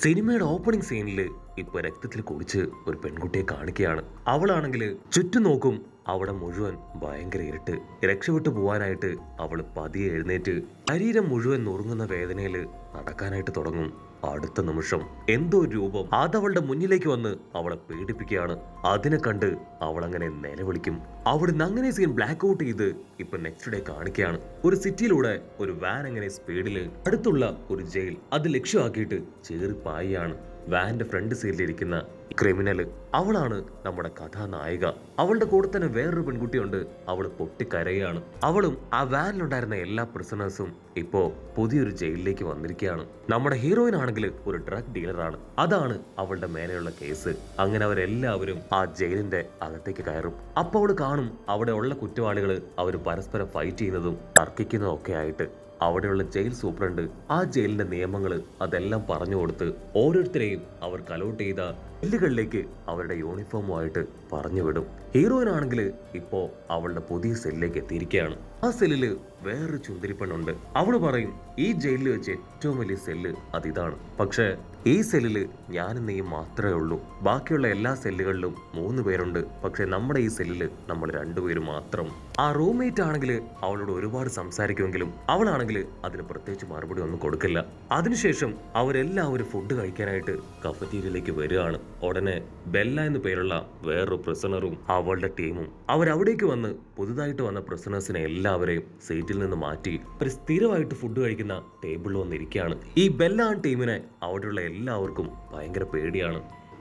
സിനിമയുടെ ഓപ്പണിംഗ് സീനിൽ ഇപ്പൊ രക്തത്തിൽ കുടിച്ച് ഒരു പെൺകുട്ടിയെ കാണിക്കുകയാണ്. അവളാണെങ്കിൽ ചുറ്റും നോക്കും, അവിടെ മുഴുവൻ ഭയങ്കര ഇരുട്ട്. രക്ഷപ്പെട്ടു പോവാനായിട്ട് അവൾ പതിയെ എഴുന്നേറ്റ് ശരീരം മുഴുവൻ നുറുങ്ങുന്ന വേദനയിൽ നടക്കാനായിട്ട് തുടങ്ങും. അടുത്ത നിമിഷം എന്തോ രൂപം അതവളുടെ മുന്നിലേക്ക് വന്ന് അവളെ പേടിപ്പിക്കുകയാണ്. അതിനെ കണ്ട് അവൾ അങ്ങനെ നിലവിളിക്കും. അവിടുന്ന് അങ്ങനെ സീൻ ബ്ലാക്ക് ഔട്ട് ചെയ്ത് ഇപ്പൊ നെക്സ്റ്റ് ഡേ കാണിക്കുകയാണ്. ഒരു സിറ്റിയിലൂടെ ഒരു വാൻ അങ്ങനെ സ്പീഡില് അടുത്തുള്ള ഒരു ജയിൽ അത് ലക്ഷ്യമാക്കിയിട്ട് ചേറിപ്പായാണ്. വാന്റെ ഫ്രണ്ട് സീറ്റിലിരിക്കുന്ന ക്രിമിനല് അവളാണ് നമ്മുടെ കഥാനായിക. അവളുടെ കൂടെ തന്നെ വേറൊരു പെൺകുട്ടിയുണ്ട്. അവള് പൊട്ടിക്കരയാണ്. അവളും ആ വാനിലുണ്ടായിരുന്ന എല്ലാ പ്രിസണേഴ്സും ഇപ്പോ പുതിയൊരു ജയിലിലേക്ക് വന്നിരിക്കുകയാണ്. നമ്മുടെ ഹീറോയിൻ ആണെങ്കിൽ ഒരു ഡ്രഗ് ഡീലറാണ്. അതാണ് അവളുടെ മേലെയുള്ള കേസ്. അങ്ങനെ അവരെല്ലാവരും ആ ജയിലിന്റെ അകത്തേക്ക് കയറും. അപ്പൊ അവള് കാണും അവിടെ ഉള്ള കുറ്റവാളികള് അവര് പരസ്പരം ഫൈറ്റ് ചെയ്യുന്നതും തർക്കിക്കുന്നതും ഒക്കെ ആയിട്ട്. അവിടെയുള്ള ജയിൽ സൂപ്രണ്ട് ആ ജയിലിന്റെ നിയമങ്ങള് അതെല്ലാം പറഞ്ഞു കൊടുത്ത് ഓരോരുത്തരെയും അവർക്ക് അലോട്ട് ചെയ്ത സെല്ലുകളിലേക്ക് അവരുടെ യൂണിഫോമുമായിട്ട് പറഞ്ഞു വിടും. ഹീറോയിൻ ആണെങ്കിൽ ഇപ്പോ അവളുടെ പുതിയ സെല്ലിലേക്ക് എത്തിയിരിക്കുകയാണ്. ആ സെല്ലില് വേറൊരു ചുന്തിരിപ്പെണ്ണുണ്ട്. അവള് പറയും, ഈ ജയിലിൽ വെച്ച് ഏറ്റവും വലിയ സെല്ല് അതിതാണ്. പക്ഷേ ഈ സെല്ലില് ഞാനും നീയും മാത്രമേ ഉള്ളൂ. ബാക്കിയുള്ള എല്ലാ സെല്ലുകളിലും 3 പേരുണ്ട്. പക്ഷെ നമ്മുടെ ഈ സെല്ലില് നമ്മൾ 2 പേര് മാത്രം. ആ റൂംമേറ്റ് ആണെങ്കിൽ അവളോട് ഒരുപാട് സംസാരിക്കുമെങ്കിലും അവളാണെങ്കിൽ അതിന് പ്രത്യേകിച്ച് മറുപടി ഒന്നും കൊടുക്കില്ല. അതിനുശേഷം അവരെല്ലാവരും ഫുഡ് കഴിക്കാനായിട്ട് കഫറ്റീരിയയിലേക്ക് വരികയാണ്. ഉടനെ ബെല്ല എന്ന് പേരുള്ള വേറൊരു പ്രിസണറും അവളുടെ ടീമും അവരവിടേക്ക് വന്ന് പുതുതായിട്ട് വന്ന പ്രിസണേഴ്സിനെ എല്ലാവരെയും സീറ്റിൽ നിന്ന് മാറ്റി ഒരു സ്ഥിരമായിട്ട് ഫുഡ് കഴിക്കുന്ന ടേബിളിൽ വന്നിരിക്കുകയാണ്. ഈ ബെല്ല ടീമിനെ അവിടെയുള്ള എല്ലാവർക്കും ഭയങ്കര പേടിയാണ്.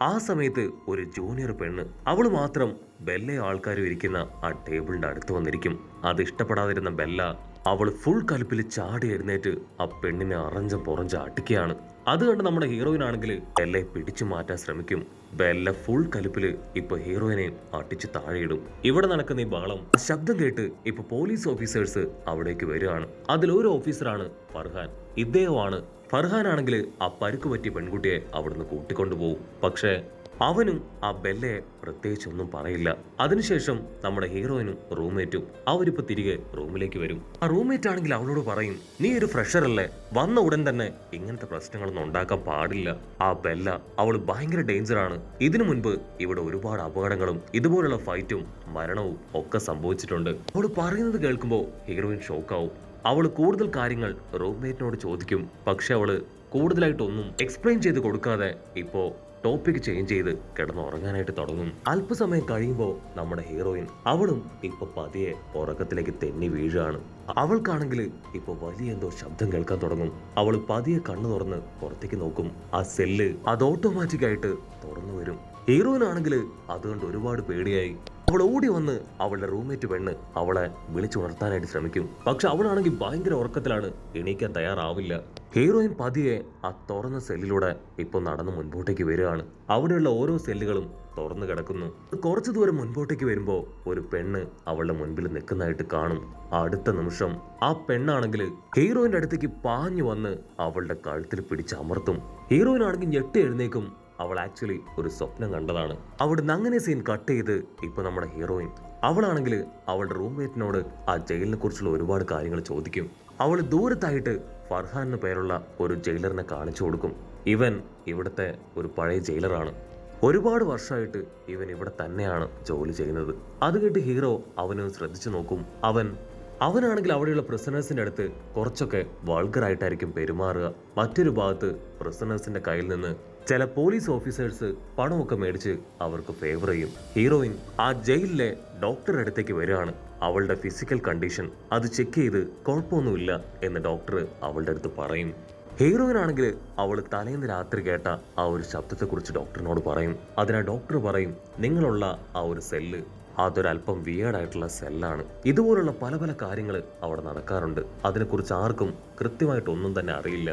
ആ സമയത്ത് ഒരു ജൂനിയർ പെണ്ണ് അവള് മാത്രം ബെല്ല ആൾക്കാരും ഇരിക്കുന്ന ആ ടേബിളിന്റെ അടുത്ത് വന്നിരിക്കും. അത് ഇഷ്ടപ്പെടാതിരുന്ന ബെല്ല അവൾ ഫുൾ കലിപ്പിൽ ചാടി എഴുന്നേറ്റ് ആ പെണ്ണിനെ അറഞ്ചം പുറഞ്ചം അടിക്കുകയാണ്. അത് കണ്ട് നമ്മുടെ ഹീറോയിൻ ആണെങ്കിൽ ബെല്ലയെ പിടിച്ചു മാറ്റാൻ ശ്രമിക്കും. ബെല്ല ഫുൾ കലിപ്പില് ഇപ്പൊ ഹീറോയിനെ അടിച്ച് താഴെയിടും. ഇവിടെ നടക്കുന്ന ഈ ബഹളം ശബ്ദം കേട്ട് ഇപ്പൊ പോലീസ് ഓഫീസേഴ്സ് അവിടേക്ക് വരികയാണ്. അതിലൊരു ഓഫീസറാണ് ഫർഹാൻ. ഇദ്ദേഹമാണ് ഫർഹാൻ ആണെങ്കിൽ ആ പരുക്ക് പറ്റിയ പെൺകുട്ടിയെ അവിടുന്ന് കൂട്ടിക്കൊണ്ടുപോകും. പക്ഷേ അവനും ആ ബെല്ലയെ പ്രത്യേകിച്ച് ഒന്നും പറയില്ല. അതിനുശേഷം നമ്മുടെ ഹീറോയിനും റൂംമേറ്റും അവരിപ്പോ തിരികെ റൂമിലേക്ക് വരും. ആ റൂംമേറ്റ് ആണെങ്കിൽ അവളോട് പറയും, നീ ഒരു ഫ്രഷർ അല്ലേ, വന്ന ഉടൻ തന്നെ ഇങ്ങനത്തെ പ്രശ്നങ്ങളൊന്നും ഉണ്ടാക്കാൻ പാടില്ല. ആ ബെല്ല അവള് ഭയങ്കര ഡേഞ്ചറാണ്. ഇതിനു മുൻപ് ഇവിടെ ഒരുപാട് അപകടങ്ങളും ഇതുപോലുള്ള ഫൈറ്റും മരണവും ഒക്കെ സംഭവിച്ചിട്ടുണ്ട്. അവള് പറയുന്നത് കേൾക്കുമ്പോൾ ഹീറോയിൻ ഷോക്കാവും. അവള് കൂടുതൽ കാര്യങ്ങൾ റൂംമേറ്റിനോട് ചോദിക്കും. പക്ഷെ അവള് കൂടുതലായിട്ടൊന്നും എക്സ്പ്ലെയിൻ ചെയ്ത് കൊടുക്കാതെ ഇപ്പോ ടോപ്പിക് ചേഞ്ച് ചെയ്ത് കിടന്നുറങ്ങാനായിട്ട് തുടങ്ങും. അല്പസമയം കഴിയുമ്പോൾ നമ്മുടെ ഹീറോയിൻ അവളും ഇപ്പൊ പതിയെ ഉറക്കത്തിലേക്ക് തെന്നി വീഴാണ്. അവൾക്കാണെങ്കിൽ ഇപ്പൊ വലിയ എന്തോ ശബ്ദം കേൾക്കാൻ തുടങ്ങും. അവൾ പതിയെ കണ്ണു തുറന്ന് പുറത്തേക്ക് നോക്കും. ആ സെല്ല് അത് ഓട്ടോമാറ്റിക് ആയിട്ട് തുറന്നു വരും. ഹീറോയിനാണെങ്കിൽ അതുകൊണ്ട് ഒരുപാട് പേടിയായി. അവൾ ഓടി വന്ന് അവളുടെ റൂംമേറ്റ് പെണ്ണ് അവളെ വിളിച്ചുണർത്താനായിട്ട് ശ്രമിക്കും. പക്ഷെ അവളാണെങ്കിൽ ഭയങ്കര ഉറക്കത്തിലാണ്, എണീക്കാൻ തയ്യാറാവില്ല. ഹീറോയിൻ പതിയെ ആ തുറന്ന സെല്ലിലൂടെ ഇപ്പൊ നടന്ന് മുൻപോട്ടേക്ക് വരികയാണ്. അവിടെയുള്ള ഓരോ സെല്ലുകളും തുറന്നു കിടക്കുന്നു. കുറച്ചു ദൂരം മുൻപോട്ടേക്ക് വരുമ്പോ ഒരു പെണ്ണ് അവളുടെ മുൻപിൽ നിൽക്കുന്നതായിട്ട് കാണും. അടുത്ത നിമിഷം ആ പെണ്ണാണെങ്കിൽ ഹീറോയിന്റെ അടുത്തേക്ക് പാഞ്ഞു വന്ന് അവളുടെ കഴുത്തിൽ പിടിച്ചമർത്തും. ഹീറോയിനാണെങ്കിൽ ഞെട്ടി എഴുന്നേക്കും. അവൾ ആക്ച്വലി ഒരു സ്വപ്നം കണ്ടതാണ്. അവിടുന്ന് അങ്ങനെ സീൻ കട്ട് ചെയ്ത് ഇപ്പൊ നമ്മുടെ ഹീറോയിൻ അവളാണെങ്കിൽ അവളുടെ റൂംമേറ്റിനോട് ആ ജയിലിനെ കുറിച്ചുള്ള ഒരുപാട് കാര്യങ്ങൾ ചോദിക്കും. അവൾ ദൂരത്തായിട്ട് ഫർഹാൻ എന്ന പേരുള്ള ഒരു ജയിലറിനെ കാണിച്ചു കൊടുക്കും. ഇവൻ ഇവിടുത്തെ ഒരു പഴയ ജയിലറാണ്. ഒരുപാട് വർഷമായിട്ട് ഇവൻ ഇവിടെ തന്നെയാണ് ജോലി ചെയ്യുന്നത്. അത് കേട്ട് ഹീറോ അവനെ ശ്രദ്ധിച്ചു നോക്കും. അവനാണെങ്കിൽ അവിടെയുള്ള പ്രിസണേഴ്സിന്റെ അടുത്ത് കുറച്ചൊക്കെ വൾഗറായിട്ടായിരിക്കും പെരുമാറുക. മറ്റൊരു ഭാഗത്ത് പ്രിസണേഴ്സിന്റെ കയ്യിൽ നിന്ന് ചില പോലീസ് ഓഫീസേഴ്സ് പണമൊക്കെ മേടിച്ച് അവർക്ക് ഫേവർ ചെയ്യും. ഹീറോയിൻ ആ ജയിലിലെ ഡോക്ടറുടെ അടുത്തേക്ക് വരികയാണ്. അവളുടെ ഫിസിക്കൽ കണ്ടീഷൻ അത് ചെക്ക് ചെയ്ത് കുഴപ്പമൊന്നുമില്ല എന്ന് ഡോക്ടർ അവളുടെ അടുത്ത് പറയും. ഹീറോയിൻ ആണെങ്കിൽ അവൾ തലേന്ന് രാത്രി കേട്ട ആ ഒരു ശബ്ദത്തെക്കുറിച്ച് ഡോക്ടറിനോട് പറയും. അതിനാൽ ഡോക്ടർ പറയും, നിങ്ങളുള്ള ആ ഒരു സെല്ല് അതൊരല്പം വിയേർഡായിട്ടുള്ള സെല്ലാണ്. ഇതുപോലുള്ള പല പല കാര്യങ്ങൾ അവിടെ നടക്കാറുണ്ട്. അതിനെക്കുറിച്ച് ആർക്കും കൃത്യമായിട്ടൊന്നും തന്നെ അറിയില്ല.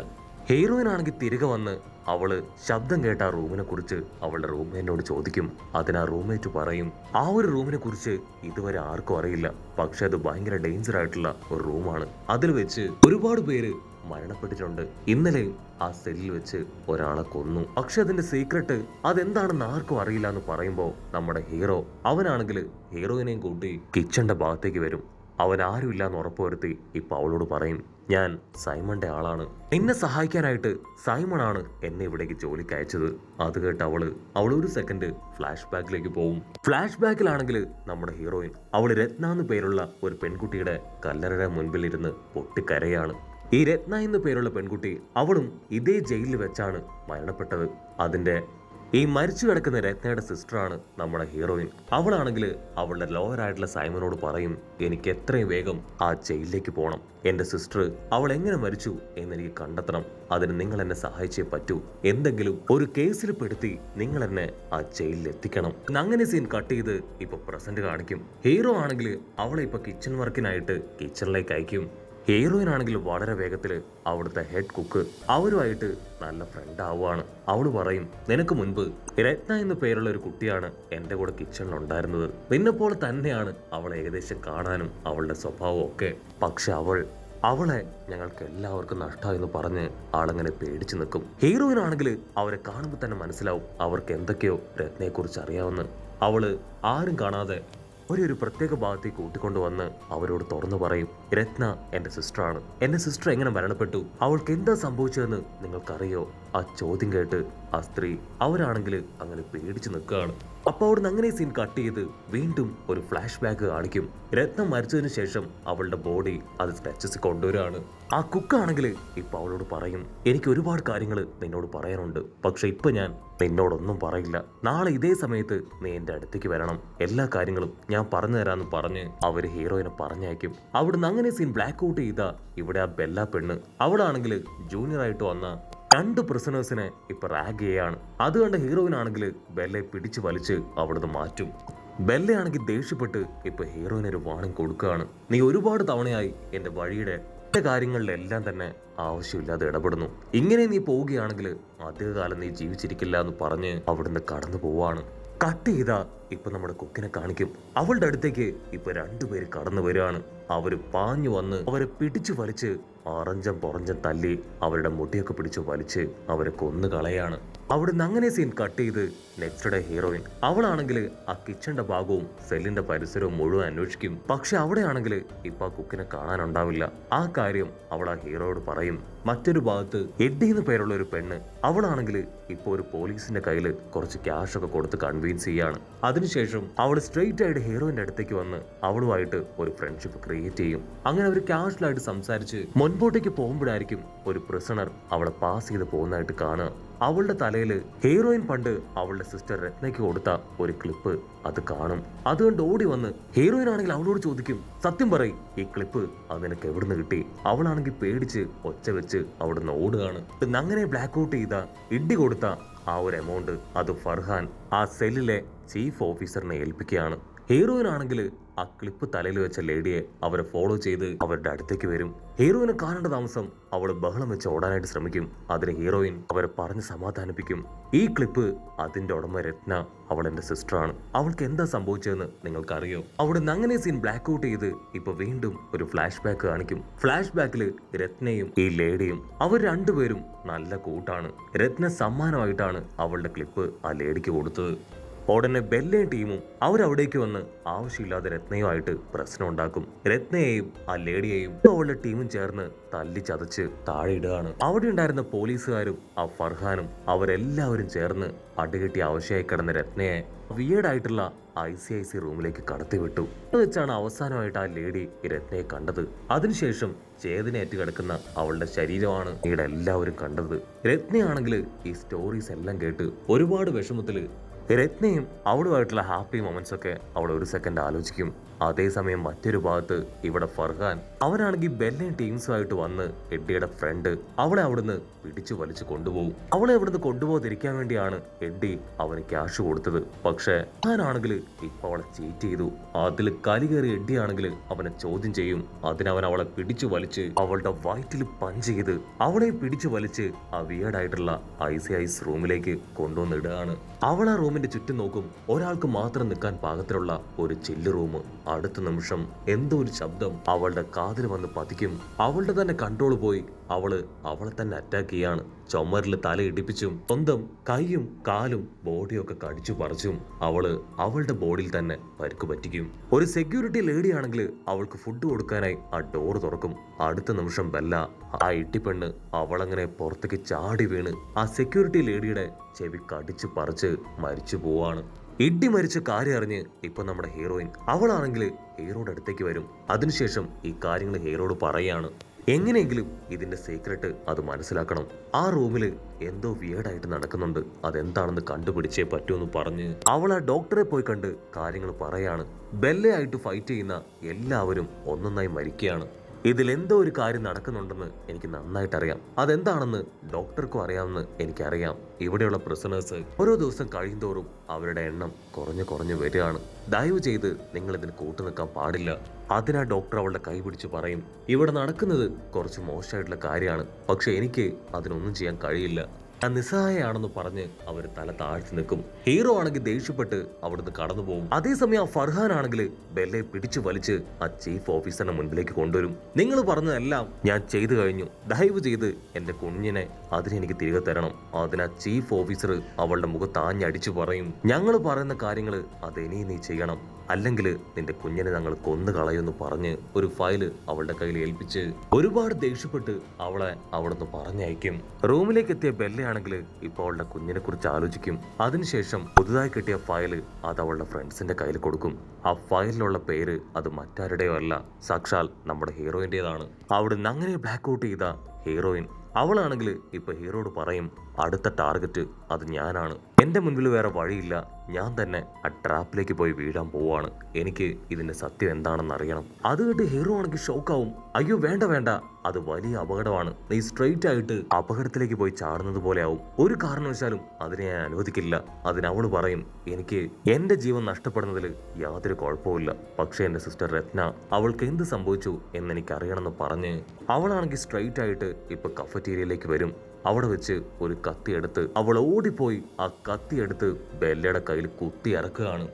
ഹീറോയിൻ ആണെങ്കിൽ തിരികെ വന്ന് അവള് ശബ്ദം കേട്ട ആ റൂമിനെ കുറിച്ച് അവളുടെ റൂംമേറ്റിനോട് ചോദിക്കും. അതിന് ആ റൂംമേറ്റ് പറയും, ആ ഒരു റൂമിനെ കുറിച്ച് ഇതുവരെ ആർക്കും അറിയില്ല. പക്ഷെ അത് ഭയങ്കര ഡേഞ്ചർ ആയിട്ടുള്ള ഒരു റൂമാണ്. അതിൽ വെച്ച് ഒരുപാട് പേര് മരണപ്പെട്ടിട്ടുണ്ട്. ഇന്നലെ ആ സെല്ലിൽ വെച്ച് ഒരാളെ കൊന്നു. പക്ഷെ അതിന്റെ സീക്രട്ട് അതെന്താണെന്ന് ആർക്കും അറിയില്ല എന്ന് പറയുമ്പോൾ നമ്മുടെ ഹീറോ അവനാണെങ്കിൽ ഹീറോയിനെയും കൂട്ടി കിച്ചന്റെ ഭാഗത്തേക്ക് വരും. അവൻ ആരുമില്ലാന്ന് ഉറപ്പുവരുത്തി ഇപ്പൊ അവളോട് പറയും, ഞാൻ സൈമന്റെ ആളാണ്, എന്നെ സഹായിക്കാനായിട്ട് സൈമണാണ് എന്നെ ഇവിടേക്ക് ജോലിക്ക് അയച്ചത്. അത് കേട്ട് അവൾ ഒരു സെക്കൻഡ് ഫ്ലാഷ് ബാക്കിലേക്ക് പോവും. ഫ്ലാഷ് ബാക്കിലാണെങ്കിൽ നമ്മുടെ ഹീറോയിൻ അവള് രത്ന എന്ന് പേരുള്ള ഒരു പെൺകുട്ടിയുടെ കല്ലറയുടെ മുൻപിൽ ഇരുന്ന് പൊട്ടിക്കരയാണ്. ഈ രത്ന എന്ന് പേരുള്ള പെൺകുട്ടി അവളും ഇതേ ജയിലിൽ വെച്ചാണ് മരണപ്പെട്ടത്. അതിന്റെ ഈ മരിച്ചു കിടക്കുന്ന രത്നയുടെ സിസ്റ്ററാണ് നമ്മുടെ ഹീറോയിൻ. അവളാണെങ്കിൽ അവളുടെ ലോയറായിട്ടുള്ള സൈമനോട് പറയും, എനിക്ക് എത്രയും വേഗം ആ ജയിലിലേക്ക് പോകണം, എന്റെ സിസ്റ്റർ അവൾ എങ്ങനെ മരിച്ചു എന്നെനിക്ക് കണ്ടെത്തണം, അതിന് നിങ്ങൾ എന്നെ സഹായിച്ചേ പറ്റൂ, എന്തെങ്കിലും ഒരു കേസിൽ പെടുത്തി നിങ്ങൾ എന്നെ ആ ജയിലിൽ എത്തിക്കണം. അങ്ങനെ സീൻ കട്ട് ചെയ്ത് ഇപ്പൊ പ്രസന്റ് കാണിക്കും. ഹീറോ ആണെങ്കിൽ അവളെ ഇപ്പൊ കിച്ചൺ വർക്കിനായിട്ട് കിച്ചണിലേക്ക് അയക്കും. ഹീറോയിൻ ആണെങ്കിൽ വളരെ വേഗത്തിൽ അവിടുത്തെ ഹെഡ് കുക്ക് അവരുമായിട്ട് നല്ല ഫ്രണ്ട് ആവുകയാണ്. അവള് പറയും, നിനക്ക് മുൻപ് രത്ന എന്ന പേരുള്ള ഒരു കുട്ടിയാണ് എന്റെ കൂടെ കിച്ചണിൽ ഉണ്ടായിരുന്നത്, നിന്നെപ്പോലെ തന്നെയാണ് അവൾ ഏകദേശം കാണാനും അവളുടെ സ്വഭാവം ഒക്കെ, പക്ഷെ അവളെ ഞങ്ങൾക്ക് എല്ലാവർക്കും നഷ്ടമായെന്ന് പറഞ്ഞ് ആളങ്ങനെ പേടിച്ചു നിൽക്കും. ഹീറോയിൻ ആണെങ്കിൽ അവരെ കാണുമ്പോൾ തന്നെ മനസ്സിലാവും അവർക്ക് എന്തൊക്കെയോ രത്നയെ കുറിച്ച് അറിയാവുന്ന. അവള് ആരും കാണാതെ ഒരു പ്രത്യേക ഭാഗത്തേക്ക് കൂട്ടിക്കൊണ്ടുവന്ന് അവരോട് തുറന്നു പറയും, രത്ന എന്റെ സിസ്റ്ററാണ്, എന്റെ സിസ്റ്റർ എങ്ങനെ മരണപ്പെട്ടു, അവൾക്ക് എന്താ സംഭവിച്ചതെന്ന് നിങ്ങൾക്കറിയോ? ആ ചോദ്യം കേട്ട് ആ സ്ത്രീ അവരാണെങ്കിൽ അങ്ങനെ പേടിച്ചു നിൽക്കുകയാണ്. അപ്പൊ അവിടുന്ന് അങ്ങനെ സീൻ കട്ട് ചെയ്ത് വീണ്ടും ഒരു ഫ്ലാഷ് ബാക്ക് കാണിക്കും. രത്നം മരിച്ചതിന് ശേഷം അവളുടെ ബോഡി അത് സ്ട്രെച്ചസ് കൊണ്ടുവരാണ്. ആ കുക്കാണെങ്കിൽ ഇപ്പൊ അവളോട് പറയും, എനിക്ക് ഒരുപാട് കാര്യങ്ങൾ നിന്നോട് പറയാനുണ്ട്, പക്ഷെ ഇപ്പൊ ഞാൻ നിന്നോടൊന്നും പറയില്ല, നാളെ ഇതേ സമയത്ത് നീ എന്റെ അടുത്തേക്ക് വരണം, എല്ലാ കാര്യങ്ങളും ഞാൻ പറഞ്ഞു തരാന്ന് പറഞ്ഞ് അവര് ഹീറോയിനെ പറഞ്ഞയക്കും. അവിടുന്ന് അങ്ങനെ സീൻ ബ്ലാക്ക് ഔട്ട് ചെയ്ത ഇവിടെ ആ ബെല്ല പെണ്ണ് അവളാണെങ്കിൽ ജൂനിയർ ആയിട്ട് വന്ന 2 പ്രിസണേഴ്സിനെ ഇപ്പൊ റാഗ് ചെയ്യാണ്. അത് കണ്ട ഹീറോയിൻ ആണെങ്കിൽ ബെല്ലയെ പിടിച്ചു വലിച്ച് അവിടുന്ന് മാറ്റും. ബെല്ലയാണെങ്കിൽ ദേഷ്യപ്പെട്ട് ഇപ്പൊ ഹീറോയിന് ഒരു വാണിംഗ് കൊടുക്കുകയാണ്, നീ ഒരുപാട് തവണയായി എന്റെ വഴിയുടെ കാര്യങ്ങളിലെല്ലാം തന്നെ ആവശ്യമില്ലാതെ ഇടപെടുന്നു, ഇങ്ങനെ നീ പോവുകയാണെങ്കിൽ അധികകാലം നീ ജീവിച്ചിരിക്കില്ല എന്ന് പറഞ്ഞ് അവിടുന്ന് കടന്നു പോവാണ്. കട്ട് ചെയ്താ ഇപ്പൊ നമ്മുടെ കുക്കിനെ കാണിക്കും. അവളുടെ അടുത്തേക്ക് ഇപ്പൊ 2 പേര് കടന്നു വരികയാണ്. അവര് പാഞ്ഞു വന്ന് അവരെ പിടിച്ചു വലിച്ച് അറഞ്ചം പുറഞ്ചം തല്ലി അവരുടെ മുടിയൊക്കെ പിടിച്ചു വലിച്ച് അവരെ കൊന്നു കളയാണ്. അവിടുന്ന് അങ്ങനെ സീൻ കട്ട് ചെയ്ത് നെക്സ്റ്റ് ഡേ ഹീറോയിൻ അവളാണെങ്കിൽ ആ കിച്ചന്റെ ഭാഗവും സെല്ലിന്റെ പരിസരവും മുഴുവൻ അന്വേഷിക്കും. പക്ഷെ അവിടെയാണെങ്കിൽ ഇപ്പൊ ആ കുക്കിനെ കാണാനുണ്ടാവില്ല. ആ കാര്യം അവൾ ആ ഹീറോയോട് പറയും. മറ്റൊരു ഭാഗത്ത് എഡ്ഡി എന്ന് പേരുള്ള ഒരു പെണ്ണ് അവളാണെങ്കിൽ ഇപ്പൊ ഒരു പോലീസിന്റെ കയ്യിൽ കുറച്ച് ക്യാഷ് ഒക്കെ കൊടുത്ത് കൺവീൻസ് ചെയ്യാണ്. അതിനുശേഷം അവൾ സ്ട്രെയിറ്റ് ആയിട്ട് ഹീറോയിന്റെ അടുത്തേക്ക് വന്ന് അവളുമായിട്ട് ഒരു ഫ്രണ്ട്ഷിപ്പ് ക്രിയേറ്റ് ചെയ്യും. അങ്ങനെ അവർ കാഷ്വലായിട്ട് സംസാരിച്ച് മുൻപോട്ടേക്ക് പോകുമ്പോഴായിരിക്കും ഒരു പ്രിസണർ അവളെ പാസ് ചെയ്ത് പോകുന്നതായിട്ട് കാണുക. അവളുടെ തലയിൽ ഹീറോയിൻ പണ്ട് അവളുടെ സിസ്റ്റർ രത്നയ്ക്ക് കൊടുത്ത ഒരു ക്ലിപ്പ് അത് കാണും. അതുകൊണ്ട് ഓടി വന്ന് ഹീറോയിൻ ആണെങ്കിൽ അവളോട് ചോദിക്കും, സത്യം പറയും, ഈ ക്ലിപ്പ് അത് നിനക്ക് എവിടുന്ന് കിട്ടി? അവളാണെങ്കിൽ പേടിച്ച് ഒച്ച വെച്ച് അവിടുന്ന് ഓടുകയാണ്. അങ്ങനെ ബ്ലാക്ക് ഔട്ട് ചെയ്ത ഇടി കൊടുത്ത ആ ഒരു എമൗണ്ട് അത് ഫർഹാൻ ആ സെല്ലിലെ ചീഫ് ഓഫീസറിനെ ഏൽപ്പിക്കുകയാണ്. ഹീറോയിൻ ആണെങ്കിൽ ആ ക്ലിപ്പ് തലയിൽ വെച്ച ലേഡിയെ അവരെ ഫോളോ ചെയ്ത് അവരുടെ അടുത്തേക്ക് വരും. ഹീറോയിനെ കാണേണ്ട താമസം അവള് ബഹളം വെച്ച് ഓടാനായിട്ട് ശ്രമിക്കും. അതിന് ഹീറോയിൻ അവരെ പറഞ്ഞ് സമാധാനിപ്പിക്കും. ഈ ക്ലിപ്പ് അതിന്റെ ഉടമ രത്ന, അവൾ എന്റെ സിസ്റ്ററാണ്, അവൾക്ക് എന്താ സംഭവിച്ചതെന്ന് നിങ്ങൾക്കറിയോ? അവിടെ അങ്ങനെ സീൻ ബ്ലാക്ക് ഔട്ട് ചെയ്ത് ഇപ്പൊ വീണ്ടും ഒരു ഫ്ലാഷ് ബാക്ക് കാണിക്കും. ഫ്ലാഷ് ബാക്കില് രത്നയും ഈ ലേഡിയും അവർ 2 പേരും നല്ല കൂട്ടാണ്. രത്ന സമ്മാനമായിട്ടാണ് അവളുടെ ക്ലിപ്പ് ആ ലേഡിക്ക് കൊടുത്തത്. ഉടനെ ബെല്ലയും ടീമും അവരവിടേക്ക് വന്ന് ആവശ്യമില്ലാതെ രത്നയുമായിട്ട് പ്രശ്നം ഉണ്ടാക്കും. രത്നയെയും ആ ലേഡിയെയും അവളുടെ ടീമും ചേർന്ന് തല്ലി ചതച്ച് താഴെ ഇടുകയാണ്. അവിടെ ഉണ്ടായിരുന്ന പോലീസുകാരും ആ ഫർഹാനും അവരെല്ലാവരും ചേർന്ന് അടികെട്ടി ആവശ്യമായി കിടന്ന രത്നയെ വിയേഡായിട്ടുള്ള ICIC റൂമിലേക്ക് കടത്തിവിട്ടു. അത് വെച്ചാണ് അവസാനമായിട്ട് ആ ലേഡി രത്നയെ കണ്ടത്. അതിനുശേഷം ചേതനയേറ്റ് കിടക്കുന്ന അവളുടെ ശരീരമാണ് ഇവിടെ എല്ലാവരും കണ്ടത്. രത്നയാണെങ്കിൽ ഈ സ്റ്റോറീസ് എല്ലാം കേട്ട് ഒരുപാട് വിഷമത്തില് രത്നയും അവളുമായിട്ടുള്ള ഹാപ്പി മൊമെന്റ്സ് ഒക്കെ അവൾ ഒരു സെക്കൻഡ് ആലോചിക്കും. അതേസമയം മറ്റൊരു ഭാഗത്ത് ഇവിടെ ഫർഹാൻ അവനാണെങ്കിൽ ബെല്ലയും ടീംസുമായിട്ട് വന്ന് എഡ്ഡിയുടെ ഫ്രണ്ട് അവളെ അവിടുന്ന് പിടിച്ചു വലിച്ചു കൊണ്ടുപോകും. അവളെ അവിടുന്ന് കൊണ്ടുപോകാതിരിക്കാൻ വേണ്ടിയാണ് എഡ്ഡി അവന് ക്യാഷ് കൊടുത്തത്. പക്ഷെ ഞാനാണെങ്കിൽ ഇപ്പൊ അവളെ ചീറ്റ് ചെയ്തു. അതിൽ കലി കയറി എഡ്ഡി ആണെങ്കിൽ അവനെ ചോദ്യം ചെയ്യും. അതിനവൻ അവളെ പിടിച്ചു വലിച്ച് അവളുടെ വയറ്റിൽ പഞ്ച് ചെയ്ത് അവളെ പിടിച്ചു വലിച്ച് ആ വിയേഡായിട്ടുള്ള ICIC റൂമിലേക്ക് കൊണ്ടുവന്നിടുകയാണ്. അവൾ ആ റൂമിന്റെ ചുറ്റും നോക്കും. ഒരാൾക്ക് മാത്രം നിൽക്കാൻ പാകത്തിലുള്ള ഒരു ചില്ല് റൂം. അടുത്ത നിമിഷം എന്തോ ഒരു ശബ്ദം അവളുടെ കാതിൽ വന്ന് പതിക്കും. അവളുടെ തന്നെ കൺട്രോൾ പോയി അവളെ തന്നെ അറ്റാക്ക് ചെയ്യാണ്. ചുമരിൽ തല ഇടിപ്പിച്ചും സ്വന്തം കൈയും കാലും ബോഡിയൊക്കെ കടിച്ചു പറിച്ചും അവളുടെ ബോഡിയിൽ തന്നെ പരിക്ക് പറ്റിക്കും. ഒരു സെക്യൂരിറ്റി ലേഡി ആണെങ്കിൽ അവൾക്ക് ഫുഡ് കൊടുക്കാനായി ആ ഡോർ തുറക്കും. അടുത്ത നിമിഷം ബെല്ല ആ ഇട്ടിപ്പെണ്ണ് അവളങ്ങനെ പുറത്തേക്ക് ചാടി വീണ് ആ സെക്യൂരിറ്റി ലേഡിയുടെ ചെവി കടിച്ചു പറിച്ച് മരിച്ചു പോവാണ്. ഇട്ടി മരിച്ച കാര്യം അറിഞ്ഞ് ഇപ്പൊ നമ്മുടെ ഹീറോയിൻ അവളാണെങ്കിൽ ഹീറോയുടെ അടുത്തേക്ക് വരും. അതിനുശേഷം ഈ കാര്യങ്ങൾ ഹീറോയോട് പറയാണ്. എങ്ങനെയെങ്കിലും ഇതിന്റെ സീക്രട്ട് അത് മനസ്സിലാക്കണം. ആ റൂമില് എന്തോ വിയേർഡായിട്ട് നടക്കുന്നുണ്ട്, അതെന്താണെന്ന് കണ്ടുപിടിച്ചേ പറ്റൂന്ന് പറഞ്ഞ് അവൾ ആ ഡോക്ടറെ പോയി കണ്ട് കാര്യങ്ങൾ പറയാണ്. ബെല്ലയായിട്ട് ഫൈറ്റ് ചെയ്യുന്ന എല്ലാവരും ഒന്നൊന്നായി മരിക്കുകയാണ്. ഇതിൽ എന്തോ ഒരു കാര്യം നടക്കുന്നുണ്ടെന്ന് എനിക്ക് നന്നായിട്ട് അറിയാം. അതെന്താണെന്ന് ഡോക്ടർക്കും അറിയാമെന്ന് എനിക്കറിയാം. ഇവിടെയുള്ള പ്രിസണേഴ്സ് ഓരോ ദിവസം കഴിയുന്തോറും അവരുടെ എണ്ണം കുറഞ്ഞു വരികയാണ്. ദയവ് ചെയ്ത് നിങ്ങൾ ഇതിന് കൂട്ടുനിൽക്കാൻ പാടില്ല. അതിനാ ഡോക്ടർ അവളുടെ കൈ പിടിച്ച് പറയും, ഇവിടെ നടക്കുന്നത് കുറച്ച് മോശമായിട്ടുള്ള കാര്യമാണ്, പക്ഷെ എനിക്ക് അതിനൊന്നും ചെയ്യാൻ കഴിയില്ല. ഞാൻ നിസ്സഹായാണെന്ന് പറഞ്ഞ് അവർ തല താഴ്ത്തി നിൽക്കും. ഹീറോ ആണെങ്കിൽ ദേഷ്യപ്പെട്ട് അവിടുന്ന് കടന്നു പോകും. അതേസമയം ഫർഹാൻ ആണെങ്കിൽ ബെല്ലയെ പിടിച്ചു വലിച്ച് ആ ചീഫ് ഓഫീസറിന്റെ മുൻപിലേക്ക് കൊണ്ടുവരും. നിങ്ങൾ പറഞ്ഞതെല്ലാം ഞാൻ ചെയ്തു കഴിഞ്ഞു, ദയവ് ചെയ്ത് എന്റെ കുഞ്ഞിനെ അതിനെനിക്ക് തിരികെ തരണം. അതിനാ ചീഫ് ഓഫീസർ അവളുടെ മുഖത്ത് ആഞ്ഞടിച്ചു പറയും, ഞങ്ങൾ പറയുന്ന കാര്യങ്ങൾ അതിനി നീ ചെയ്യണം, അല്ലെങ്കിൽ നിന്റെ കുഞ്ഞിനെ ഞങ്ങൾ കൊന്നു കളയുമെന്ന് പറഞ്ഞ് ഒരു ഫയല് അവളുടെ കയ്യിൽ ഏൽപ്പിച്ച് ഒരുപാട് ദേഷ്യപ്പെട്ട് അവളെ അവിടുന്ന് പറഞ്ഞയക്കും. റൂമിലേക്ക് എത്തിയ ബെല്ലയാണെങ്കിൽ ഇപ്പൊ അവളുടെ കുഞ്ഞിനെ കുറിച്ച് ആലോചിക്കും. അതിനുശേഷം പുതുതായി കിട്ടിയ ഫയല് അത് അവളുടെ ഫ്രണ്ട്സിന്റെ കയ്യിൽ കൊടുക്കും. ആ ഫയലിലുള്ള പേര് അത് മറ്റാരുടെയോ അല്ല, സാക്ഷാൽ നമ്മുടെ ഹീറോയിന്റേതാണ്. അവിടുന്ന് അങ്ങനെ ബ്ലാക്ക് ഔട്ട് ചെയ്ത ഹീറോയിൻ അവളാണെങ്കിൽ ഇപ്പൊ ഹീറോയോട് പറയും, അടുത്ത ടാർഗറ്റ് അത് ഞാനാണ്, എന്റെ മുൻപിൽ വേറെ വഴിയില്ല, ഞാൻ തന്നെ ആ ട്രാപ്പിലേക്ക് പോയി വീഴാൻ പോവാണ്, എനിക്ക് ഇതിന്റെ സത്യം എന്താണെന്ന് അറിയണം. അത് കേട്ട് ഹീറോ ആണെങ്കിൽ ഷോക്കാവും. അയ്യോ വേണ്ട, അത് വലിയ അപകടമാണ്, നീ സ്ട്രെയിറ്റ് ആയിട്ട് അപകടത്തിലേക്ക് പോയി ചാടുന്നത് പോലെ ആവും, ഒരു കാരണവശാലും അതിനെ ഞാൻ അനുവദിക്കില്ല. അതിനവള് പറയും, എനിക്ക് എന്റെ ജീവൻ നഷ്ടപ്പെടുന്നതിൽ യാതൊരു കുഴപ്പമില്ല, പക്ഷെ എന്റെ സിസ്റ്റർ രത്ന, അവൾക്ക് എന്ത് സംഭവിച്ചു എന്ന് എനിക്ക് അറിയണമെന്ന് പറഞ്ഞ് അവളാണെങ്കിൽ സ്ട്രെയിറ്റ് ആയിട്ട് ഇപ്പൊ കഫറ്റീരിയയിലേക്ക് വരും. അവിടെ വെച്ച് ഒരു കത്തിയെടുത്ത് അവൾ ഓടിപ്പോയി ആ കത്തിയെടുത്ത് ബെല്ലയുടെ കയ്യിൽ കുത്തി ഇറക്കുകയാണ്.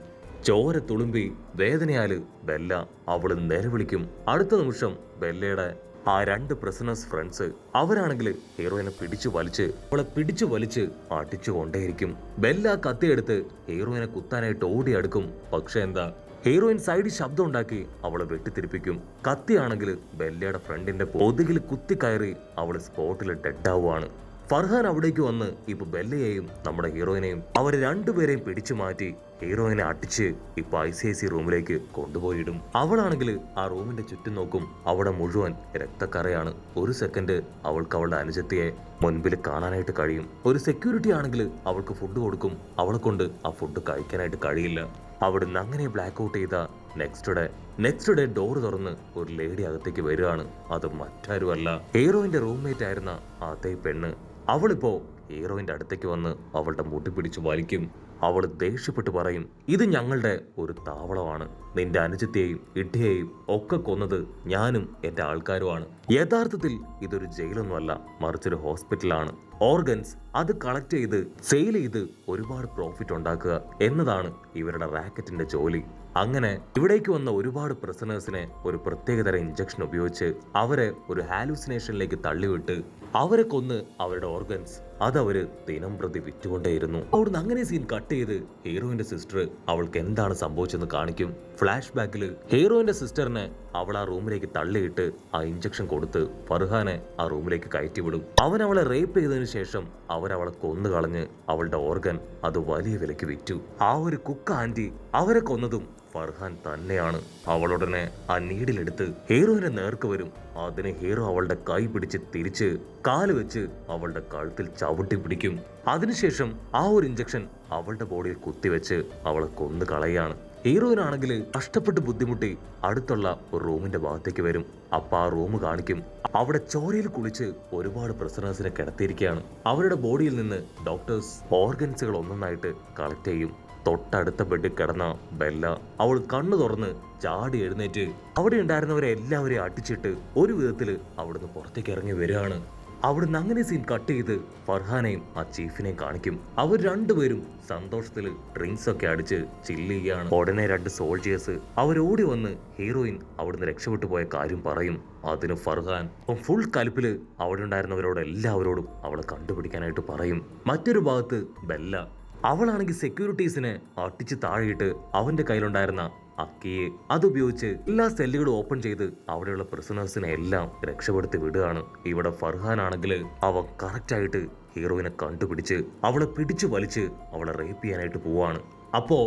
ചോര തുളുമ്പി വേദനയാല് ബെല്ല അവള് നിലവിളിക്കും. അടുത്ത നിമിഷം ബെല്ലയുടെ ആ രണ്ട് പ്രിസണേഴ്സ് ഫ്രണ്ട്സ് അവരാണെങ്കിൽ ഹീറോയിനെ അവളെ പിടിച്ചു വലിച്ച് അടിച്ചു കൊണ്ടേയിരിക്കും. ബെല്ല കത്തിയെടുത്ത് ഹീറോയിനെ കുത്താനായിട്ട് ഓടി അടുക്കും. പക്ഷെ എന്താ, ഹീറോയിൻ സൈഡിൽ ശബ്ദം ഉണ്ടാക്കി അവളെ വെട്ടിത്തിരിപ്പിക്കും. കത്തിയാണെങ്കിൽ ബെല്ലയുടെ ഫ്രണ്ടിന്റെ പൊതുകിൽ കുത്തി കയറി അവള് സ്പോട്ടിൽ ഡെഡ് ആവുകയാണ്. ഫർഹാൻ അവിടേക്ക് വന്ന് ഇപ്പൊ ബെല്ലയെയും നമ്മുടെ ഹീറോയിനെയും അവർ രണ്ടുപേരെയും പിടിച്ചു മാറ്റി ഹീറോയിനെ അടിച്ച് ഇപ്പൊ ICIC റൂമിലേക്ക് കൊണ്ടുപോയിടും. അവളാണെങ്കിൽ ആ റൂമിന്റെ ചുറ്റും നോക്കും, അവിടെ മുഴുവൻ രക്തക്കറയാണ്. ഒരു സെക്കൻഡ് അവൾക്ക് അവളുടെ അനുജത്തിയെ മുൻപിൽ കാണാനായിട്ട് കഴിയും. ഒരു സെക്യൂരിറ്റി ആണെങ്കിൽ അവൾക്ക് ഫുഡ് കൊടുക്കും. അവളെ കൊണ്ട് ആ ഫുഡ് കഴിക്കാനായിട്ട് കഴിയില്ല. അവിടുന്ന് അങ്ങനെ ബ്ലാക്ക് ഔട്ട് ചെയ്ത നെക്സ്റ്റ് ഡേ ഡോർ തുറന്ന് ഒരു ലേഡി അകത്തേക്ക് വരികയാണ്. അത് മറ്റാരുമല്ല, ഹീറോയിന്റെ റൂംമേറ്റ് ആയിരുന്ന അതേ പെണ്ണ്. അവളിപ്പോ ഹീറോയിന്റെ അടുത്തേക്ക് വന്ന് അവളുടെ മുടി പിടിച്ചു വലിക്കും. അവൾ ദേഷ്യപ്പെട്ട് പറയും, ഇത് ഞങ്ങളുടെ ഒരു താവളമാണ്, നിന്റെ അനുജത്തെയും ഇഡ്ഡയെയും ഒക്കെ കൊന്നത് ഞാനും എന്റെ ആൾക്കാരുമാണ്. യഥാർത്ഥത്തിൽ ഇതൊരു ജയിലൊന്നുമല്ല, മറിച്ചൊരു ഹോസ്പിറ്റലാണ്. ഓർഗൻസ് അത് കളക്ട് ചെയ്ത് സെയിൽ ചെയ്ത് ഒരുപാട് പ്രോഫിറ്റ് ഉണ്ടാക്കുക എന്നതാണ് ഇവരുടെ റാക്കറ്റിന്റെ ജോലി. അങ്ങനെ ഇവിടേക്ക് വന്ന ഒരുപാട് പ്രിസണേഴ്സിനെ ഒരു പ്രത്യേകതരം ഇഞ്ചക്ഷൻ ഉപയോഗിച്ച് അവരെ ഒരു ഹാലൂസിനേഷനിലേക്ക് തള്ളിവിട്ട് അവരെ കൊന്ന് അവരുടെ ഓർഗൻസ് അതവര് ദിനം പ്രതി വിറ്റുകൊണ്ടേയിരുന്നു. അവിടുന്ന് അങ്ങനെ സീൻ കട്ട് ചെയ്ത് ഹീറോയിന്റെ സിസ്റ്റർ അവൾക്ക് എന്താണ് സംഭവിച്ചെന്ന് കാണിക്കും. ഫ്ലാഷ് ബാക്കിൽ ഹീറോയിന്റെ സിസ്റ്ററിനെ അവൾ ആ റൂമിലേക്ക് തള്ളിയിട്ട് ആ ഇഞ്ചക്ഷൻ കൊടുത്ത് ഫർഹാനെ ആ റൂമിലേക്ക് കയറ്റിവിടും. അവൻ അവളെ റേപ്പ് ചെയ്തതിനു ശേഷം അവരവളെ കൊന്നു കളഞ്ഞ് അവളുടെ ഓർഗൻ അത് വലിയ വിലയ്ക്ക് വിറ്റു. ആ ഒരു കുക്ക് ആന്റി അവരെ കൊന്നതും ഫർഹാൻ തന്നെയാണ്. അവളുടനെ ആ നീഡിലെടുത്ത് ഹീറോയിന്റെ നേർക്ക് വരും. അതിന് ഹീറോ അവളുടെ കൈ പിടിച്ച് തിരിച്ച് കാല് വെച്ച് അവളുടെ കഴുത്തിൽ ചവിട്ടി പിടിക്കും. അതിനുശേഷം ആ ഒരു ഇഞ്ചക്ഷൻ അവളുടെ ബോഡിയിൽ കുത്തിവെച്ച് അവളെ കൊന്നു കളയാണ്. ഹീറോയിനാണെങ്കിൽ കഷ്ടപ്പെട്ട് ബുദ്ധിമുട്ടി അടുത്തുള്ള ഒരു റൂമിന്റെ ഭാഗത്തേക്ക് വരും. അപ്പൊ ആ റൂം കാണിക്കും. അവിടെ ചോരയിൽ കുളിച്ച് ഒരുപാട് പ്രിസണേഴ്സിനെ കിടത്തിയിരിക്കുകയാണ്. അവരുടെ ബോഡിയിൽ നിന്ന് ഡോക്ടേഴ്സ് ഓർഗൻസുകൾ ഒന്നൊന്നായിട്ട് കളക്ട് ചെയ്യും. തൊട്ടടുത്ത ബെഡിൽ കിടന്ന ബെല്ല അവൾ കണ്ണു തുറന്ന് ചാടി എഴുന്നേറ്റ് അവിടെ ഉണ്ടായിരുന്നവരെ എല്ലാവരെയും അടിച്ചിട്ട് ഒരു വിധത്തില് അവിടുന്ന് പുറത്തേക്ക് ഇറങ്ങി വരികയാണ്. അവിടുന്ന് അങ്ങനെ സീൻ കട്ട് ചെയ്ത് ഫർഹാനെയും ആ ചീഫിനെയും കാണിക്കും. അവർ രണ്ടുപേരും സന്തോഷത്തിൽ ഡ്രിങ്ക്സ് ഒക്കെ അടിച്ച് ചില്ല് ചെയ്യുകയാണ്. ഉടനെ 2 സോൾജിയേഴ്സ് അവരോടി വന്ന് ഹീറോയിൻ അവിടുന്ന് രക്ഷപ്പെട്ടു പോയ കാര്യം പറയും. അതിന് ഫർഹാൻ ഫുൾ കലിപ്പില് അവിടെ ഉണ്ടായിരുന്നവരോട് എല്ലാവരോടും അവളെ കണ്ടുപിടിക്കാനായിട്ട് പറയും. മറ്റൊരു ഭാഗത്ത് ബെല്ല, അവളാണെങ്കിൽ സെക്യൂരിറ്റീസിനെ അട്ടിച്ച് താഴെയിട്ട് അവന്റെ കയ്യിലുണ്ടായിരുന്ന അക്കിയെ അതുപയോഗിച്ച് എല്ലാ സെല്ലുകളും ഓപ്പൺ ചെയ്ത് അവിടെയുള്ള പ്രിസണേഴ്സിനെ എല്ലാം രക്ഷപ്പെടുത്തി വിടുകയാണ്. ഇവിടെ ഫർഹാൻ ആണെങ്കിൽ അവൻ കറക്റ്റായിട്ട് ഹീറോയിനെ കണ്ടുപിടിച്ച് അവളെ പിടിച്ചു വലിച്ച് അവളെ റേപ്പ് ചെയ്യാനായിട്ട് പോവാണ്. അപ്പോ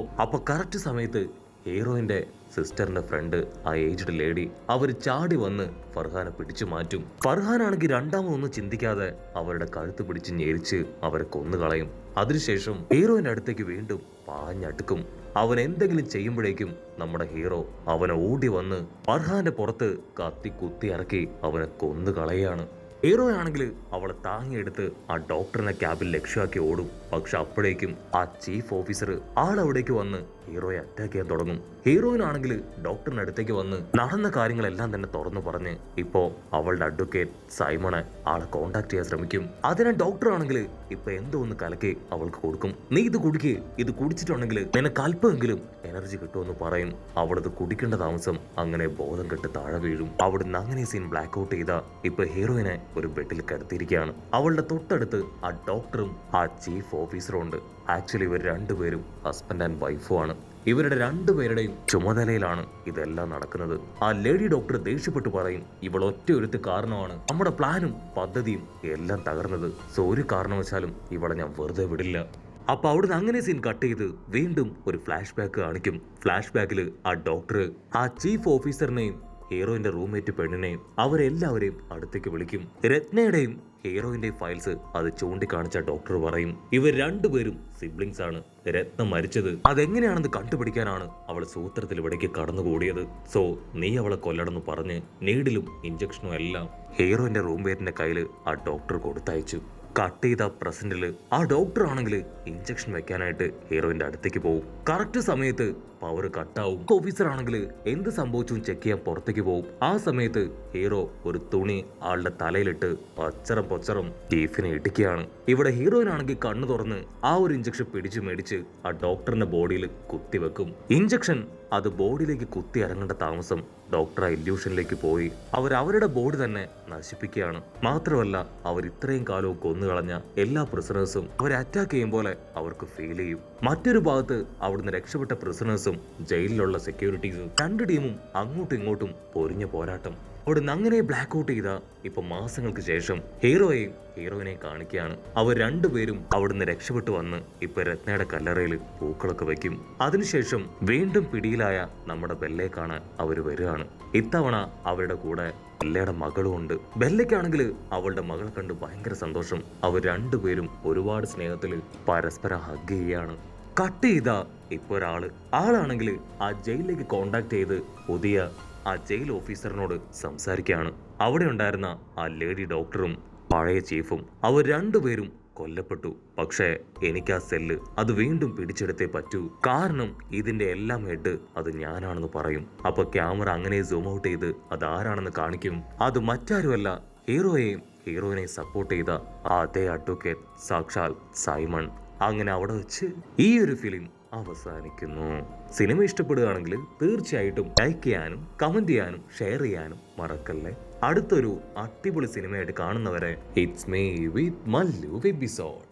കറക്റ്റ് സമയത്ത് ഹീറോയിന്റെ സിസ്റ്ററിന്റെ ഫ്രണ്ട്, ആ ഏജ്ഡ് ലേഡി, അവർ ചാടി വന്ന് ഫർഹാനെ പിടിച്ചു മാറ്റും. ഫർഹാനാണെങ്കിൽ രണ്ടാമതൊന്നും ചിന്തിക്കാതെ അവരുടെ കഴുത്ത് പിടിച്ച് ഞെരിച്ച് അവരെ കൊന്നുകളയും. അതിനുശേഷം ഹീറോയിന്റെ അടുത്തേക്ക് വീണ്ടും പാഞ്ഞടുക്കും. അവൻ എന്തെങ്കിലും ചെയ്യുമ്പോഴേക്കും നമ്മുടെ ഹീറോ അവനെ ഓടി വന്ന് ഫർഹാന്റെ പുറത്ത് കത്തി കുത്തി ഇറക്കി അവനെ കൊന്നുകളയാണ്. ഹീറോ ആണെങ്കിൽ അവളെ താങ്ങിയെടുത്ത് ആ ഡോക്ടറിനെ ക്യാബിൽ ലക്ഷ്യമാക്കി ഓടും. പക്ഷെ അപ്പോഴേക്കും ആ ചീഫ് ഓഫീസർ ആളവിടേക്ക് വന്ന് ഹീറോയെ അറ്റാക്ക് ചെയ്യാൻ തുടങ്ങും. ഹീറോയിനാണെങ്കിൽ ഡോക്ടറിന്റെ അടുത്തേക്ക് വന്ന് നടന്ന കാര്യങ്ങളെല്ലാം തന്നെ തുറന്നു പറഞ്ഞ് ഇപ്പോ അവളുടെ അഡ്വക്കേറ്റ് സൈമണെ ആളെ കോണ്ടാക്ട് ചെയ്യാൻ ശ്രമിക്കും. അതിനെ ഡോക്ടർ ആണെങ്കിൽ ഇപ്പൊ എന്തോ ഒന്ന് കലക്കി അവൾക്ക് കൊടുക്കും. നീ ഇത് കുടിക്ക്, ഇത് കുടിച്ചിട്ടുണ്ടെങ്കിൽ നിനക്ക് അല്പമെങ്കിലും എനർജി കിട്ടുമെന്ന് പറയും. അവളത് കുടിക്കേണ്ട താമസം അങ്ങനെ ബോധം കെട്ട് താഴെ വീഴും. അവിടുന്ന് അങ്ങനെ സീൻ ബ്ലാക്ക് ഔട്ട് ചെയ്ത ഇപ്പൊ ഹീറോയിനെ ഒരു ബെഡിൽ കിടത്തിയിരിക്കുകയാണ്. അവളുടെ തൊട്ടടുത്ത് ആ ഡോക്ടറും ആ ചീഫ് ഓഫീസറും ഉണ്ട്. ആക്ച്വലി ഇവർ രണ്ടുപേരും ഹസ്ബൻഡ് ആൻഡ് വൈഫും ആണ്. ഇവരുടെ രണ്ടുപേരുടെയും ചുമതലയിലാണ് ഇതെല്ലാം നടക്കുന്നത്. ആ ലേഡി ഡോക്ടർ ദേഷ്യപ്പെട്ടു പറയും, ഇവൾ ഒറ്റയൊരുത്ത് കാരണമാണ് നമ്മുടെ പ്ലാനും പദ്ധതിയും എല്ലാം തകർന്നത്. സോ ഒരു കാരണവശാലും ഇവളെ ഞാൻ വെറുതെ വിടില്ല. അപ്പൊ അവിടുന്ന് അങ്ങനെ സീൻ കട്ട് ചെയ്ത് വീണ്ടും ഒരു ഫ്ലാഷ് ബാക്ക് കാണിക്കും. ഫ്ലാഷ് ബാക്കിൽ ആ ഡോക്ടർ ആ ചീഫ് ഓഫീസറിനെയും ഹീറോയിന്റെ റൂംമേറ്റ് പെണ്ണിനെയും അവരെല്ലാവരെയും അടുത്തേക്ക് വിളിക്കും. രത്നയുടെയും ഹീറോയിന്റെയും ഫയൽസ് അത് ചൂണ്ടിക്കാണിച്ച ഡോക്ടർ പറയും, ഇവർ രണ്ടുപേരും സിബ്ലിങ്സ് ആണ്. രത്ന മരിച്ചത് അതെങ്ങനെയാണെന്ന് കണ്ടുപിടിക്കാനാണ് അവൾ സൂത്രത്തിൽ ഇവിടേക്ക് കടന്നുകൂടിയത്. സോ നീ അവളെ കൊല്ലണമെന്ന് പറഞ്ഞ് നീഡിലും ഇഞ്ചക്ഷനും എല്ലാം ഹീറോയിന്റെ റൂംമേറ്റിന്റെ കയ്യിൽ ആ ഡോക്ടർ കൊടുത്തയച്ചു. കട്ട് ചെയ്ത പ്രസന്റില് ആ ഡോക്ടർ ആണെങ്കിൽ ഇഞ്ചക്ഷൻ വെക്കാനായിട്ട് ഹീറോയിന്റെ അടുത്തേക്ക് പോകും. കറക്റ്റ് സമയത്ത് പവർ കട്ടാവും. ഓഫീസർ ആണെങ്കിൽ എന്ത് സംഭവിച്ചു ചെക്ക് ചെയ്യാൻ പുറത്തേക്ക് പോകും. ആ സമയത്ത് ഹീറോ ഒരു തുണി ആളുടെ തലയിലിട്ട് അച്ചറം പൊച്ചറം ചീഫിനെ ഇടിക്കുകയാണ്. ഇവിടെ ഹീറോയിനാണെങ്കിൽ കണ്ണു തുറന്ന് ആ ഒരു ഇഞ്ചക്ഷൻ പിടിച്ചു മേടിച്ച് ആ ഡോക്ടറിന്റെ ബോഡിയിൽ കുത്തിവെക്കും. ഇഞ്ചക്ഷൻ അത് ബോഡിയിലേക്ക് കുത്തി ഇറങ്ങേണ്ട താമസം ഡോക്ടർ ആ ഇല്യൂഷനിലേക്ക് പോയി അവരുടെ ബോഡി തന്നെ നശിപ്പിക്കുകയാണ്. മാത്രമല്ല അവർ ഇത്രയും കാലവും കൊന്നുകളഞ്ഞ എല്ലാ പ്രിസണേഴ്സും അവരെ അറ്റാക്ക് ചെയ്യും പോലെ അവർക്ക് ഫീൽ ചെയ്യും. മറ്റൊരു ഭാഗത്ത് അവിടുന്ന് രക്ഷപ്പെട്ട പ്രിസണേഴ്സും ജയിലിലുള്ള സെക്യൂരിറ്റീസും രണ്ട് ടീമും അങ്ങോട്ടും ഇങ്ങോട്ടും പൊരിഞ്ഞ പോരാട്ടം. അവിടുന്ന് അങ്ങനെ ബ്ലാക്ക് ഔട്ട് ചെയ്ത ഇപ്പൊ മാസങ്ങൾക്ക് ശേഷം ഹീറോയെയും ഹീറോയിനെയും കാണിക്കുകയാണ്. അവർ രണ്ടുപേരും അവിടുന്ന് രക്ഷപ്പെട്ടു വന്ന് ഇപ്പൊ രത്നയുടെ കല്ലറയിൽ പൂക്കളൊക്കെ വെക്കും. അതിനുശേഷം വീണ്ടും പിടിയിലായ നമ്മുടെ ബെല്ലയെ കാണാൻ അവര് വരികയാണ്. ഇത്തവണ അവരുടെ കൂടെ ബെല്ലയുടെ മകളും ഉണ്ട്. ബെല്ലയ്ക്കാണെങ്കിൽ അവളുടെ മകളെ കണ്ട് ഭയങ്കര സന്തോഷം. അവർ രണ്ടുപേരും ഒരുപാട് സ്നേഹത്തിൽ പരസ്പരം ഹഗ് ചെയ്യാണ്. കട്ട് ചെയ്ത ഇപ്പൊ ആളാണെങ്കിൽ ആ ജയിലിലേക്ക് കോണ്ടാക്ട് ചെയ്ത് പുതിയ ആ ജയിൽ ഓഫീസറിനോട് സംസാരിക്കുകയാണ്. അവിടെ ഉണ്ടായിരുന്ന ആ ലേഡി ഡോക്ടറും പഴയ ചീഫും അവർ രണ്ടുപേരും കൊല്ലപ്പെട്ടു. പക്ഷേ എനിക്ക് ആ സെല്ല് അത് വീണ്ടും പിടിച്ചെടുത്തേ പറ്റൂ, കാരണം ഇതിന്റെ എല്ലാം ഹെഡ് അത് ഞാനാണെന്ന് പറയും. അപ്പൊ ക്യാമറ അങ്ങനെ സൂം ഔട്ട് ചെയ്ത് അത് ആരാണെന്ന് കാണിക്കും. അത് മറ്റാരുമല്ല, ഹീറോയെയും ഹീറോയിനെയും സപ്പോർട്ട് ചെയ്ത അതേ അഡ്വക്കേറ്റ് സാക്ഷാൽ സൈമൺ. അങ്ങനെ അവിടെ വെച്ച് ഈ ഒരു ഫിലിം അവസാനിക്കുന്നു. സിനിമ ഇഷ്ടപ്പെടുകയാണെങ്കിൽ തീർച്ചയായിട്ടും ലൈക്ക് ചെയ്യാനും കമന്റ് ചെയ്യാനും ഷെയർ ചെയ്യാനും മറക്കല്ലേ. അടുത്തൊരു അടിപൊളി സിനിമയായിട്ട് കാണുന്നവരെ it's me with Mallu episode.